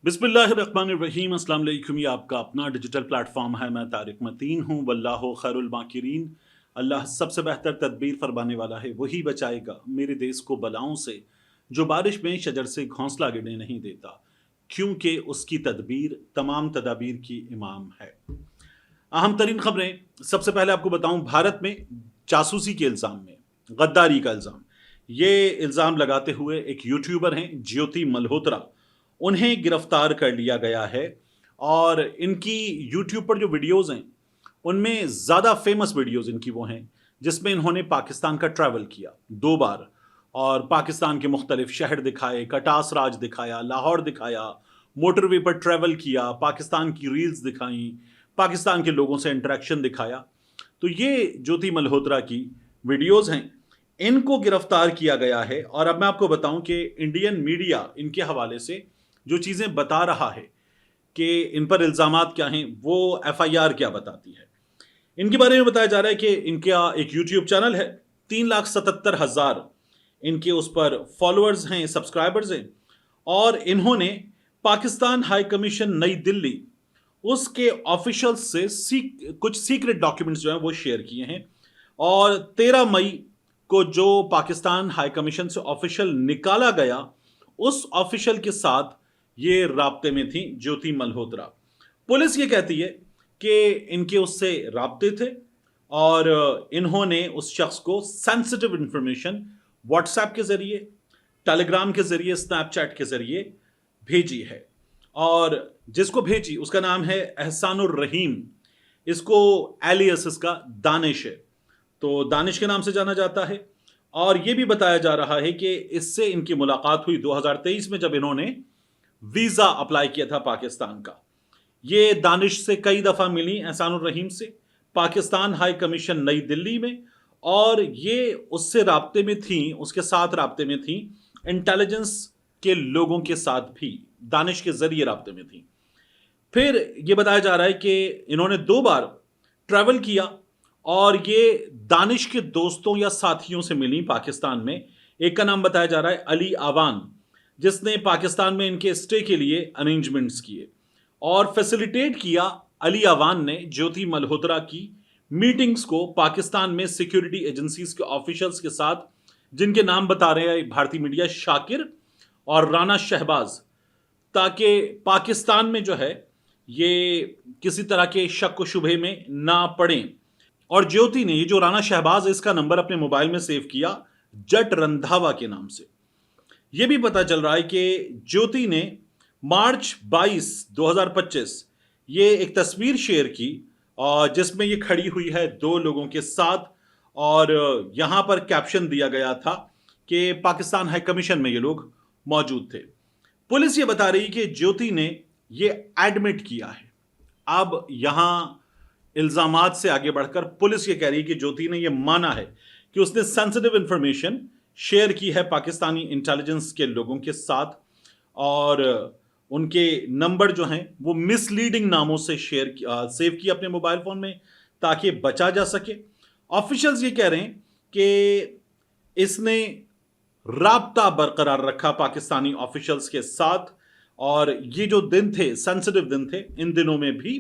बिस्मिल्लाहिर्रहमानिर्रहीम। अस्सलाम वालेकुम। ये आपका अपना डिजिटल प्लेटफॉर्म है। मैं तारिक मतीन हूँ। वल्लाहु खैरुल माकिरीन। अल्लाह सबसे बेहतर तदबीर फरमाने वाला है, वही बचाएगा मेरे देश को बलाओं से, जो बारिश में शजर से घोंसला गिरने नहीं देता, क्योंकि उसकी तदबीर तमाम तदाबीर की इमाम है। अहम तरीन खबरें। सबसे पहले आपको बताऊं, भारत में जासूसी के इल्ज़ाम में, गद्दारी का इल्ज़ाम, ये इल्ज़ाम लगाते हुए एक यूट्यूबर हैं ज्योति मल्होत्रा, उन्हें गिरफ्तार कर लिया गया है। और इनकी यूट्यूब पर जो वीडियोस हैं उनमें ज़्यादा फेमस वीडियोस इनकी वो हैं जिसमें इन्होंने पाकिस्तान का ट्रैवल किया 2 बार, और पाकिस्तान के मुख्तलिफ शहर दिखाए, कटास राज दिखाया, लाहौर दिखाया, मोटरवे पर ट्रैवल किया, पाकिस्तान की रील्स दिखाई, पाकिस्तान के लोगों से इंटरेक्शन दिखाया। तो ये ज्योति मल्होत्रा की वीडियोस हैं, इनको गिरफ्तार किया गया है। और अब मैं आपको बताऊं कि इंडियन मीडिया इनके हवाले से जो चीज़ें बता रहा है कि इन पर इल्ज़ामात क्या हैं, वो एफआईआर क्या बताती है। इनके बारे में बताया जा रहा है कि इनका एक यूट्यूब चैनल है, 3,77,000 इनके उस पर फॉलोअर्स हैं, सब्सक्राइबर्स हैं। और इन्होंने पाकिस्तान हाई कमीशन नई दिल्ली उसके ऑफिशियल से कुछ सीक्रेट डॉक्यूमेंट्स जो हैं वो शेयर किए हैं। और 13 मई को जो पाकिस्तान हाई कमीशन से ऑफिशियल निकाला गया, उस ऑफिशियल के साथ ये राब्ते में थी ज्योति मल्होत्रा। पुलिस ये कहती है कि इनके उससे राब्ते थे और इन्होंने उस शख्स को सेंसिटिव इंफॉर्मेशन व्हाट्सएप के जरिए, टेलीग्राम के जरिए, स्नैपचैट के जरिए भेजी है। और जिसको भेजी उसका नाम है एहसानुर रहीम, इसको एलियस इसका दानिश है, तो दानिश के नाम से जाना जाता है। और यह भी बताया जा रहा है कि इससे इनकी मुलाकात हुई 2023 में, जब इन्होंने वीजा अप्लाई किया था पाकिस्तान का। ये दानिश से कई दफा मिली, एहसानुर रहीम से, पाकिस्तान हाई कमीशन नई दिल्ली में। और ये उससे राब्ते में थी, उसके साथ राब्ते में थी, इंटेलिजेंस के लोगों के साथ भी दानिश के जरिए राब्ते में थी। फिर ये बताया जा रहा है कि इन्होंने 2 बार ट्रैवल किया और ये दानिश के दोस्तों या साथियों से मिली पाकिस्तान में। एक का नाम बताया जा रहा है अली आवान, जिसने पाकिस्तान में इनके स्टे के लिए अरेंजमेंट्स किए और फैसिलिटेट किया। अली आवान ने ज्योति मल्होत्रा की मीटिंग्स को पाकिस्तान में सिक्योरिटी एजेंसीज के ऑफिशियल्स के साथ, जिनके नाम बता रहे हैं भारतीय मीडिया, शाकिर और राना शहबाज, ताकि पाकिस्तान में जो है ये किसी तरह के शक व शुबे में ना पड़े। और ज्योति ने, ये जो राना शहबाज है, इसका नंबर अपने मोबाइल में सेव किया जट रंधावा के नाम से। यह भी पता चल रहा है कि ज्योति ने मार्च 22, 2025 ये एक तस्वीर शेयर की और जिसमें ये खड़ी हुई है 2 लोगों के साथ, और यहां पर कैप्शन दिया गया था कि पाकिस्तान हाई कमीशन में ये लोग मौजूद थे। पुलिस ये बता रही कि ज्योति ने ये एडमिट किया है। अब यहां इल्जामात से आगे बढ़कर पुलिस ये कह रही है कि ज्योति ने ये माना है कि उसने सेंसिटिव इंफॉर्मेशन शेयर की है पाकिस्तानी इंटेलिजेंस के लोगों के साथ, और उनके नंबर जो हैं वो मिसलीडिंग नामों से सेव किए अपने मोबाइल फोन में ताकि बचा जा सके। ऑफिशियल्स ये कह रहे हैं कि इसने राब्ता बरकरार रखा पाकिस्तानी ऑफिशियल्स के साथ, और ये जो दिन थे सेंसिटिव दिन थे, इन दिनों में भी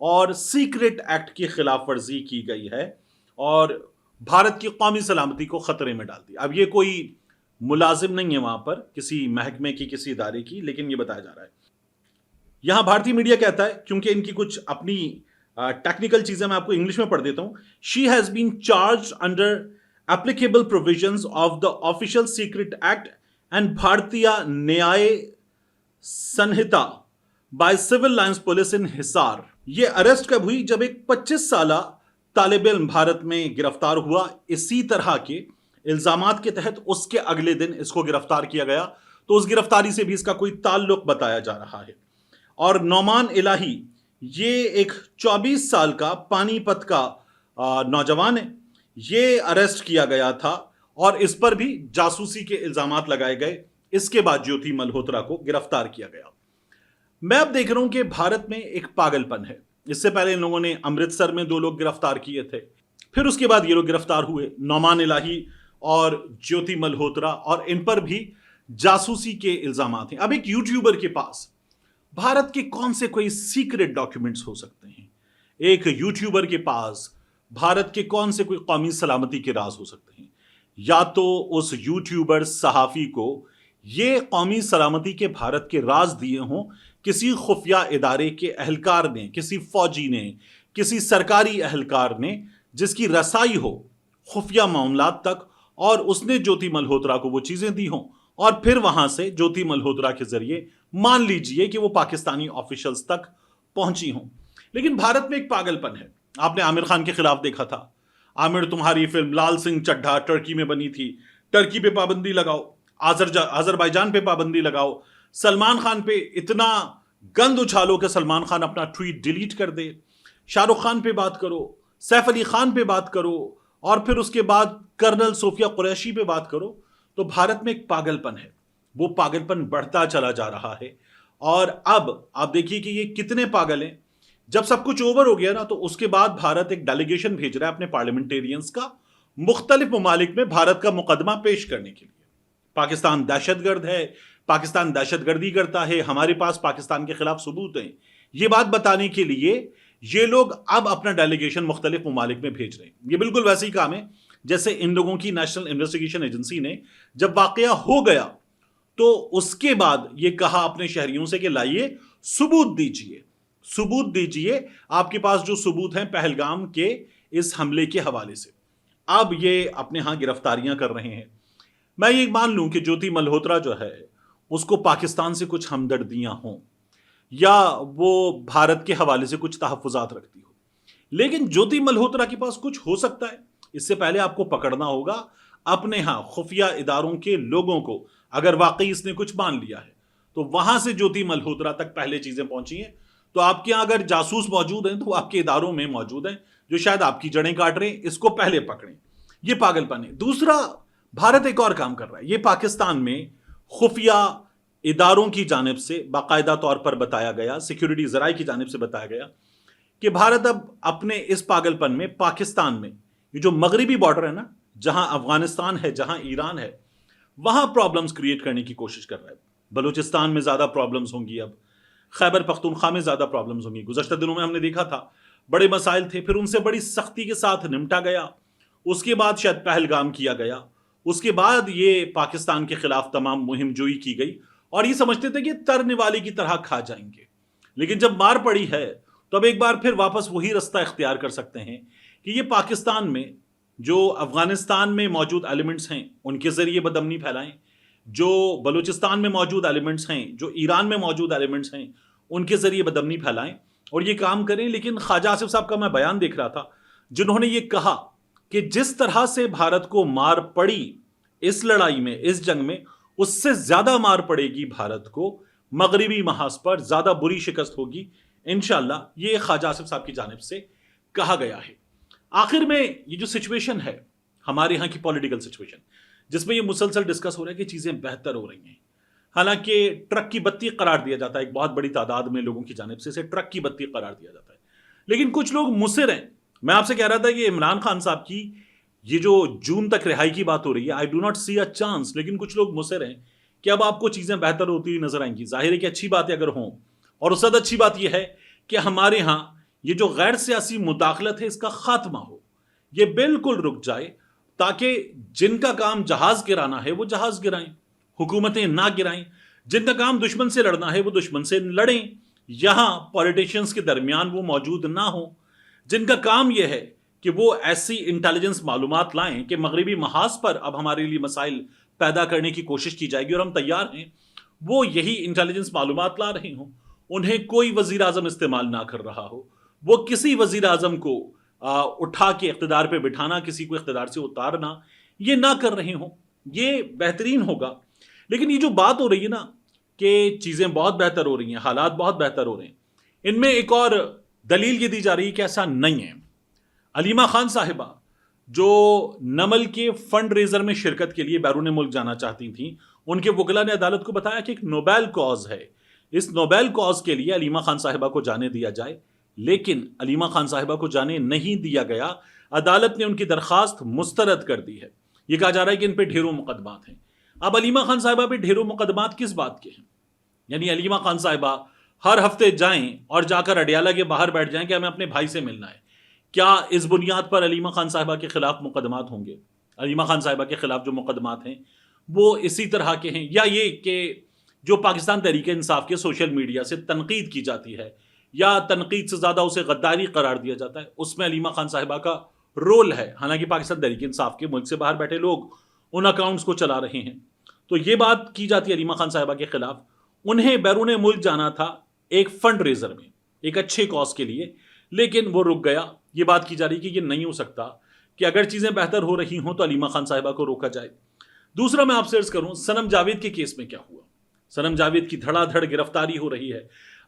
और सीक्रेट एक्ट की खिलाफ वर्जी की गई है और भारत की कौमी सलामती को खतरे में डाल दी। अब ये कोई मुलाजिम नहीं है वहां पर किसी महकमे की, किसी इदारे की, लेकिन ये बताया जा रहा है। यहां भारतीय मीडिया कहता है, क्योंकि इनकी कुछ अपनी टेक्निकल चीजें मैं आपको इंग्लिश में पढ़ देता हूं। She has been charge under applicable provisions of the official secret act and Bharatiya Nyaya Sanhita by Civil Lines police in Hisar. ये अरेस्ट कब हुई? जब एक 25 साल तालिब इल्म भारत में गिरफ्तार हुआ इसी तरह के इल्जामात के तहत। उसके अगले दिन इसको गिरफ्तार किया गया, तो उस गिरफ्तारी से भी इसका कोई ताल्लुक बताया जा रहा है। और नौमान इलाही, ये एक 24 साल का पानीपत का नौजवान है, ये अरेस्ट किया गया था और इस पर भी जासूसी के इल्जामात लगाए गए। इसके बाद ज्योति मल्होत्रा को गिरफ्तार किया गया। मैं अब देख रहा हूं कि भारत में एक पागलपन है। इससे पहले इन लोगों ने अमृतसर में 2 लोग गिरफ्तार किए थे, फिर उसके बाद ये लोग गिरफ्तार हुए, नौमान इलाही और ज्योति मल्होत्रा, और इन पर भी जासूसी के इल्जामात हैं। अब एक यूट्यूबर के पास भारत के कौन से कोई सीक्रेट डॉक्यूमेंट्स हो सकते हैं? एक यूट्यूबर के पास भारत के कौन से कोई कौमी सलामती के राज हो सकते हैं? या तो उस यूट्यूबर सहाफी को ये कौमी सलामती के भारत के राज दिए हों किसी खुफिया इदारे के अहलकार ने, किसी फौजी ने, किसी सरकारी अहलकार ने, जिसकी रसाई हो खुफिया मामलात तक, और उसने ज्योति मल्होत्रा को वो चीजें दी हों, और फिर वहां से ज्योति मल्होत्रा के जरिए मान लीजिए कि वो पाकिस्तानी ऑफिशियल्स तक पहुंची हों। लेकिन भारत में एक पागलपन है। आपने आमिर खान के खिलाफ देखा था। आमिर, तुम्हारी फिल्म लाल सिंह चड्ढा टर्की में बनी थी, टर्की पे पाबंदी लगाओ, अजरबैजान पे पाबंदी लगाओ, सलमान खान पे इतना गंद उछालो कि सलमान खान अपना ट्वीट डिलीट कर दे, शाहरुख खान पे बात करो, सैफ अली खान पे बात करो, और फिर उसके बाद कर्नल सोफिया कुरैशी पे बात करो। तो भारत में एक पागलपन है, वो पागलपन बढ़ता चला जा रहा है। और अब आप देखिए कि ये कितने पागल हैं। जब सब कुछ ओवर हो गया ना, तो उसके बाद भारत एक डेलीगेशन भेज रहा है अपने पार्लियामेंटेरियंस का मुख्तलिफ ममालिक में भारत का मुकदमा पेश करने के लिए। पाकिस्तान दहशतगर्द है, पाकिस्तान दहशतगर्दी करता है, हमारे पास पाकिस्तान के खिलाफ सबूत हैं, ये बात बताने के लिए ये लोग अब अपना डेलीगेशन मुख्तलिफ ममालिक में भेज रहे हैं। ये बिल्कुल वैसे ही काम है जैसे इन लोगों की नेशनल इन्वेस्टिगेशन एजेंसी ने जब वाकया हो गया तो उसके बाद ये कहा अपने शहरियों से कि लाइए सबूत दीजिए, सबूत दीजिए, आपके पास जो सबूत हैं पहलगाम के इस हमले के हवाले से। अब ये अपने यहां गिरफ्तारियां कर रहे हैं। मैं ये मान लूं कि ज्योति मल्होत्रा जो है उसको पाकिस्तान से कुछ हमदर्दियां हों या वो भारत के हवाले से कुछ तहफ़्फ़ुज़ात रखती हो, लेकिन ज्योति मल्होत्रा के पास कुछ हो सकता है। इससे पहले आपको पकड़ना होगा अपने यहां खुफिया इदारों के लोगों को। अगर वाकई इसने कुछ मान लिया है तो वहां से ज्योति मल्होत्रा तक पहले चीजें पहुंची हैं। तो आपके यहां अगर जासूस मौजूद हैं तो वो आपके इदारों में मौजूद हैं जो शायद आपकी जड़ें काट रहे हैं, इसको पहले पकड़ें। ये पागलपन है। दूसरा, भारत एक और काम कर रहा है। ये पाकिस्तान में खुफिया इदारों की जानिब से बाकायदा तौर पर बताया गया, सिक्योरिटी जराए की जानिब से बताया गया कि भारत अब अपने इस पागलपन में पाकिस्तान में ये जो मगरिबी बॉर्डर है ना, जहां अफगानिस्तान है, जहां ईरान है, वहां प्रॉब्लम्स क्रिएट करने की कोशिश कर रहा है। बलूचिस्तान में ज्यादा प्रॉब्लम्स होंगी, अब खैबर पख्तूनख्वा में ज्यादा प्रॉब्लम्स होंगी। गुज़श्ता दिनों में हमने देखा था बड़े मसाइल थे, फिर उनसे बड़ी सख्ती के साथ निपटा गया। उसके बाद शायद पहलगाम किया गया, उसके बाद ये पाकिस्तान के खिलाफ तमाम मुहिम जोई की गई और ये समझते थे कि तरने वाले की तरह खा जाएंगे। लेकिन जब मार पड़ी है तो अब एक बार फिर वापस वही रास्ता इख्तियार कर सकते हैं कि ये पाकिस्तान में जो अफगानिस्तान में मौजूद एलिमेंट्स हैं उनके जरिए बदअमनी फैलाएं, जो बलूचिस्तान में मौजूद एलिमेंट्स हैं, जो ईरान में मौजूद एलिमेंट्स हैं, उनके जरिए बदअमनी फैलाएं और ये काम करें। लेकिन ख्वाजा आसिफ साहब का मैं बयान देख रहा था जिन्होंने ये कहा कि जिस तरह से भारत को मार पड़ी इस लड़ाई में, इस जंग में, उससे ज्यादा मार पड़ेगी भारत को मगरिबी महाज पर, ज्यादा बुरी शिकस्त होगी इंशाअल्लाह, ये ख्वाजा आसिफ साहब की जानिब से कहा गया है। आखिर में ये जो सिचुएशन है हमारे यहाँ की पॉलिटिकल सिचुएशन, जिसमें ये मुसलसल डिस्कस हो रहा है कि चीजें बेहतर हो रही हैं, हालांकि ट्रक की बत्ती करार दिया जाता है, एक बहुत बड़ी तादाद में लोगों की जानिब से इसे ट्रक की बत्ती करार दिया जाता है, लेकिन कुछ लोग मुसिर हैं। मैं आपसे कह रहा था कि इमरान खान साहब की ये जो जून तक रिहाई की बात हो रही है, I do not see a chance, लेकिन कुछ लोग मुसिर हैं कि अब आपको चीजें बेहतर होती हुई नजर आएंगी। जाहिर है कि अच्छी बातें अगर हों, और उससे अच्छी बात यह है कि हमारे यहाँ ये जो गैर सियासी मुदाखलत है इसका खात्मा हो, ये बिल्कुल रुक जाए, ताकि जिनका काम जहाज गिराना है वो जहाज गिराएं, हुकूमतें ना गिराएं। जिनका काम दुश्मन से लड़ना है वो दुश्मन से लड़ें, यहां पॉलिटिशियंस के दरमियान वो मौजूद ना हो। जिनका काम यह है कि वो ऐसी इंटेलिजेंस मालूमात लाएं कि मगरिबी महाज पर अब हमारे लिए मसाइल पैदा करने की कोशिश की जाएगी और हम तैयार हैं, वो यही इंटेलिजेंस मालूमात ला रहे हों। उन्हें कोई वजीर आजम इस्तेमाल ना कर रहा हो, वो किसी वजीर आजम को उठा के इख्तिदार पे बिठाना, किसी को इख्तिदार से उतारना, ये ना कर रहे हों, ये बेहतरीन होगा। लेकिन ये जो बात हो रही है ना कि चीज़ें बहुत बेहतर हो रही हैं, हालात बहुत बेहतर हो रहे हैं, इनमें एक और दलील ये दी जा रही है कि ऐसा नहीं है। अलीमा खान साहिबा जो नमल के फंड रेजर में शिरकत के लिए बैरून मुल्क जाना चाहती थी, उनके वकला ने अदालत को बताया कि एक नोबेल कॉज है, इस नोबेल कॉज के लिए अलीमा खान साहिबा को जाने दिया जाए। लेकिन अलीमा खान साहिबा को जाने नहीं दिया गया। अदालत ने उनकी दरखास्त मुस्तरद कर दी है। यह कहा जा रहा है कि इन पे ढेरों मुकदमात हैं। अब अलीमा खान साहिबा पे ढेरों मुकदमात किस बात के हैं? यानी अलीमा खान साहिबा ہر ہفتے جائیں اور جا کر اڈیالہ کے باہر بیٹھ جائیں کہ ہمیں اپنے بھائی سے ملنا ہے، کیا اس بنیاد پر علیمہ خان صاحبہ کے خلاف مقدمات ہوں گے؟ علیمہ خان صاحبہ کے خلاف جو مقدمات ہیں وہ اسی طرح کے ہیں، یا یہ کہ جو پاکستان تحریک انصاف کے سوشل میڈیا سے تنقید کی جاتی ہے یا تنقید سے زیادہ اسے غداری قرار دیا جاتا ہے، اس میں علیمہ خان صاحبہ کا رول ہے؟ حالانکہ پاکستان تحریک انصاف کے ملک سے باہر بیٹھے لوگ ان اکاؤنٹس کو چلا رہے ہیں، تو یہ بات کی جاتی ہے علیمہ خان صاحبہ کے خلاف۔ انہیں بیرون ملک جانا تھا ایک فنڈ ریزر میں، ایک اچھے کاز کے لیے، لیکن وہ رک گیا۔ یہ بات کی جا رہی کہ یہ نہیں ہو سکتا کہ اگر چیزیں بہتر ہو رہی ہوں تو علیمہ خان صاحبہ کو روکا جائے۔ دوسرا میں آپ سے عرض کروں، صنم جاوید کے کیس میں کیا ہوا؟ صنم جاوید کی دھڑا دھڑ گرفتاری ہو رہی ہے۔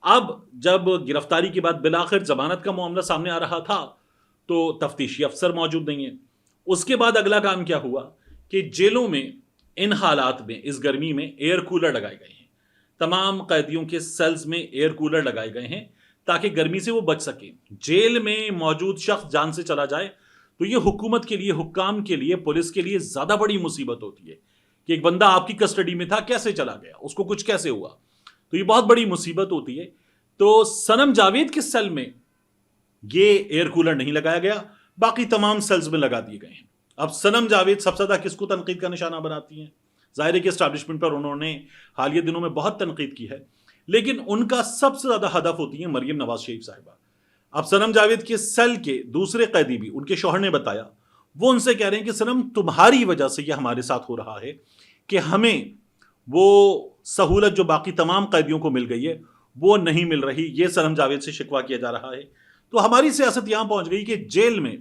اب جب گرفتاری کے بعد بالآخر ضمانت کا معاملہ سامنے آ رہا تھا تو تفتیشی افسر موجود نہیں ہیں۔ اس کے بعد اگلا کام کیا ہوا کہ جیلوں میں ان حالات میں، اس گرمی میں ایئر کولر لگائے گئے ہیں، تمام قیدیوں کے سیلز میں ایئر کولر لگائے گئے ہیں تاکہ گرمی سے وہ بچ سکیں۔ جیل میں موجود شخص جان سے چلا جائے تو یہ حکومت کے لیے، حکام کے لیے، پولیس کے لیے زیادہ بڑی مصیبت ہوتی ہے کہ ایک بندہ آپ کی کسٹڈی میں تھا، کیسے چلا گیا، اس کو کچھ کیسے ہوا، تو یہ بہت بڑی مصیبت ہوتی ہے۔ تو صنم جاوید کے سیل میں یہ ایئر کولر نہیں لگایا گیا، باقی تمام سیلز میں لگا دیے گئے ہیں۔ اب صنم جاوید سب سے زیادہ کس کو تنقید کا نشانہ بناتی ہیں؟ ظاہر ہے کہ اسٹیبلشمنٹ پر انہوں نے حالیہ دنوں میں بہت تنقید کی ہے، لیکن ان کا سب سے زیادہ ہدف ہوتی ہیں مریم نواز شریف صاحبہ۔ اب صنم جاوید کے سیل کے دوسرے قیدی بھی، ان کے شوہر نے بتایا، وہ ان سے کہہ رہے ہیں کہ صنم تمہاری وجہ سے یہ ہمارے ساتھ ہو رہا ہے کہ ہمیں وہ سہولت جو باقی تمام قیدیوں کو مل گئی ہے وہ نہیں مل رہی، یہ صنم جاوید سے شکوہ کیا جا رہا ہے۔ تو ہماری سیاست یہاں پہنچ گئی کہ جیل میں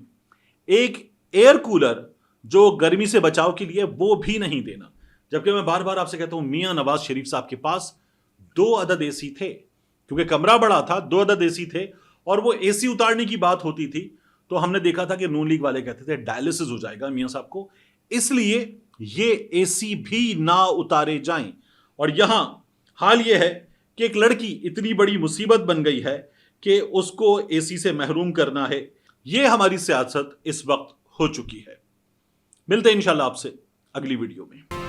ایک ایئر کولر جو گرمی سے بچاؤ کے لیے وہ بھی نہیں دینا، جبکہ میں بار بار آپ سے کہتا ہوں میاں نواز شریف صاحب کے پاس 2 عدد اے سی تھے، کیونکہ کمرہ بڑا تھا، 2 عدد اے سی تھے، اور وہ اے سی اتارنے کی بات ہوتی تھی تو ہم نے دیکھا تھا کہ نون لیگ والے کہتے تھے ڈائلسس ہو جائے گا میاں صاحب کو، اس لیے یہ اے سی بھی نہ اتارے جائیں۔ اور یہاں حال یہ ہے کہ ایک لڑکی اتنی بڑی مصیبت بن گئی ہے کہ اس کو اے سی سے محروم کرنا ہے۔ یہ ہماری سیاست اس وقت ہو چکی ہے۔ ملتے ہیں انشاءاللہ آپ سے اگلی ویڈیو میں۔